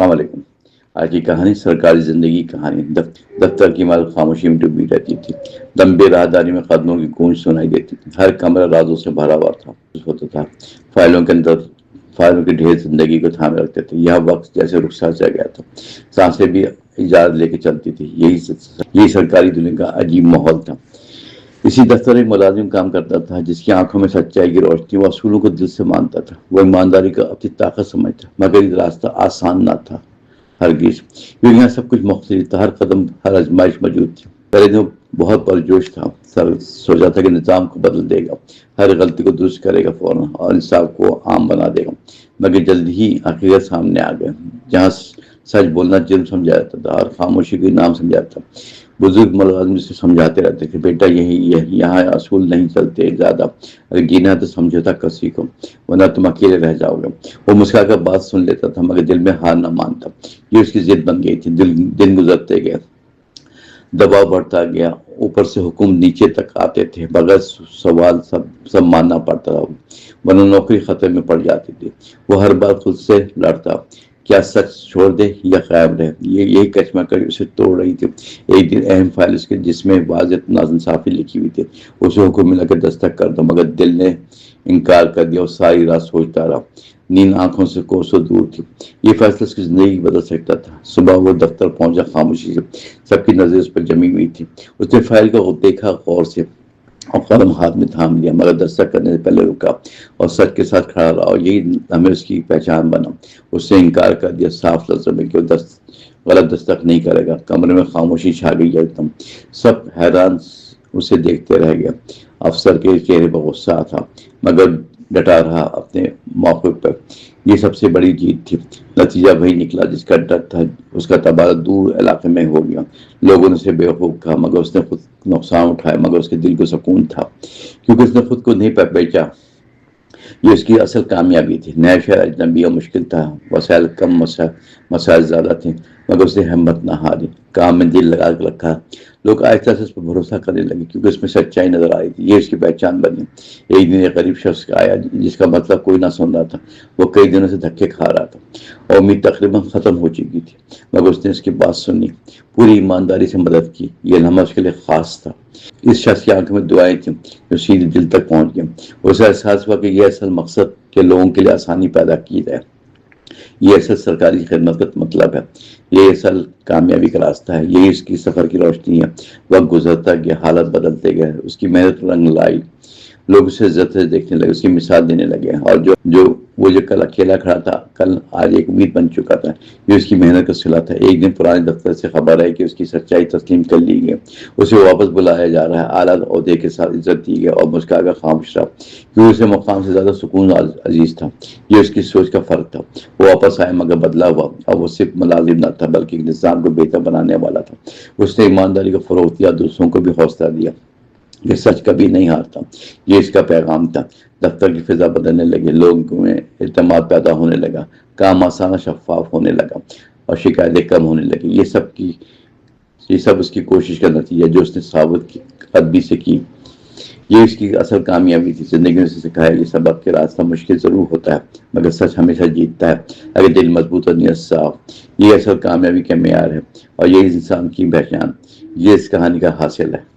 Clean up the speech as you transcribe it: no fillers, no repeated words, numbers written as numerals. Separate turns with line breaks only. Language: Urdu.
السلام علیکم۔ آج کی کہانی سرکاری زندگی کی کہانی۔ دفتر کی عمارت خاموشی میں ڈوبی رہتی تھی۔ لمبے راہداری میں قدموں کی گونج سنائی دیتی تھی۔ ہر کمرہ رازوں سے بھرا ہوا تھا۔ فائلوں کے اندر فائلوں کے ڈھیر زندگی کو تھامے رکھتے تھے۔ یہ وقت جیسے رخصت چل گیا تھا، سانسیں بھی اجازت لے کے چلتی تھی۔ یہی سرکاری دنیا کا عجیب ماحول تھا۔ اسی دفتر ایک ملازم کام کرتا تھا جس کی آنکھوں میں سچائی کی روشنی، وہ اصولوں کو دل سے مانتا تھا، وہ ایمانداری کو اپنی طاقت سمجھتا، مگر یہ راستہ آسان نہ تھا ہرگز، کیونکہ یہاں سب کچھ مختلف تھا، ہر قدم ہر آزمائش موجود تھی۔ پہلے دن بہت پرجوش تھا، سوچا تھا کہ نظام کو بدل دے گا، ہر غلطی کو درست کرے گا فوراً اور انصاف کو عام بنا دے گا، مگر جلد ہی حقیقت سامنے آ گیا۔ جہاں سچ بولنا جرم سمجھا جاتا تھا اور خاموشی کو نام سمجھا جاتا تھا۔ بزرگ ملازم سے سمجھاتے رہتے کہ بیٹا یہاں اصول نہیں چلتے زیادہ، اگر جینا تو سمجھوتا کر سیکھو ورنہ تم اکیلے رہ جاؤ گے۔ وہ مسکرا کر بات سن لیتا تھا مگر دل میں ہار نہ مانتا۔ یہ اس کی ضد بن گئی تھی۔ دن گزرتے گئے، دباؤ بڑھتا گیا، اوپر سے حکم نیچے تک آتے تھے، بغیر سوال سب ماننا پڑتا تھا، ورنہ نوکری خطرے میں پڑ جاتی تھی۔ وہ ہر بار خود سے لڑتا، کیا سچ چھوڑ دے یا قائم رہے، یہی کشمکش اسے توڑ رہی تھی۔ ایک دن اہم فائل اس کے جس میں واضح ناانصافی لکھی ہوئی تھی، اسے حکم ملا کہ دستخط کر دو، مگر دل نے انکار کر دیا اور ساری رات سوچتا رہا۔ نیند آنکھوں سے کوسوں دور تھی۔ یہ فیصلہ اس کی زندگی بدل سکتا تھا۔ صبح وہ دفتر پہنچا خاموشی سے، سب کی نظر اس پر جمی ہوئی تھی۔ اس نے فائل کو دیکھا غور سے اور قلم ہاتھ میں تھام لیا، مگر دستخط کرنے سے پہلے رکا اور سچ کے ساتھ کھڑا رہا، اور یہی ہمیں اس کی پہچان بنا۔ اس نے انکار کر دیا صاف لفظوں میں کہ وہ غلط دستخط نہیں کرے گا۔ کمرے میں خاموشی چھا گئی ایک دم، سب حیران اسے دیکھتے رہ گئے۔ افسر کے چہرے پر غصہ تھا مگر ڈٹا رہا اپنے موقف پر۔ یہ سب سے بڑی جیت تھی۔ نتیجہ وہی نکلا جس کا ڈر تھا، اس کا تبادلہ دور علاقے میں ہو گیا۔ لوگوں نے اسے بیوقوف کہا مگر اس نے خود نقصان اٹھایا، مگر اس کے دل کو سکون تھا کیونکہ اس نے خود کو نہیں بیچا۔ یہ اس کی اصل کامیابی تھی۔ نیا شہر اجنبی اور مشکل تھا، وسائل کم، مسائل زیادہ تھے، مگر اس نے ہمت نہ ہاری، کام میں دل لگا کے رکھا۔ لوگ آہستہ سے اس پر بھروسہ کرنے لگے کیونکہ اس میں سچائی نظر آئی تھی۔ یہ اس کی پہچان بنی۔ ایک دن ایک غریب شخص آیا جس کا مطلب کوئی نہ سن رہا تھا۔ وہ کئی دنوں سے دھکے کھا رہا تھا اور امید تقریباً ختم ہو چکی تھی، مگر اس نے اس کی بات سنی، پوری ایمانداری سے مدد کی۔ یہ لمحہ اس کے لیے خاص تھا۔ اس شخص کی آنکھوں میں دعائیں تھیں جو سیدھے دل تک پہنچ گئیں۔ اسے احساس ہوا کہ یہ اصل مقصد کہ لوگوں کے لیے آسانی پیدا کی جائے، یہ اصل سرکاری خدمت کا مطلب ہے، یہ اصل کامیابی کا راستہ ہے، یہی اس کی سفر کی روشنی ہے۔ وقت گزرتا گیا، حالت بدلتے گئے، اس کی محنت رنگ لائی، لوگ اسے عزت سے دیکھنے لگے، اس کی مثال دینے لگے، اور جو کل اکیلا کھڑا تھا کل آج ایک امید بن چکا تھا۔ یہ اس کی محنت کا صلہ تھا۔ ایک دن پرانے دفتر سے خبر ہے کہ اس کی سچائی تسلیم کر لی گئی، اسے واپس بلایا جا رہا ہے، اعلیٰ عہدے کے ساتھ عزت دی گئی، اور مسکرا کر خاموش رہا کیونکہ اسے مقام سے زیادہ سکون عزیز تھا۔ یہ اس کی سوچ کا فرق تھا۔ وہ واپس آیا مگر بدلا ہوا، اب وہ صرف ملازم نہ تھا بلکہ ایک نظام کو بہتر بنانے والا تھا۔ اس نے ایمانداری کو فروغ دیا، دوسروں کو بھی حوصلہ دیا کہ سچ کبھی نہیں ہارتا۔ یہ اس کا پیغام تھا۔ دفتر کی فضا بدلنے لگی، لوگوں میں اعتماد پیدا ہونے لگا، کام آسان اور شفاف ہونے لگا اور شکایتیں کم ہونے لگی۔ یہ سب اس کی کوشش کا نتیجہ جو اس نے ثابت قدمی سے کی۔ یہ اس کی اصل کامیابی تھی۔ زندگی نے اسے سکھایا یہ سبق کہ راستہ مشکل ضرور ہوتا ہے مگر سچ ہمیشہ جیتتا ہے اگر دل مضبوط اور نیت صاف۔ یہ اصل کامیابی کا معیار ہے اور یہ انسان کی پہچان، یہ اس کہانی کا حاصل ہے۔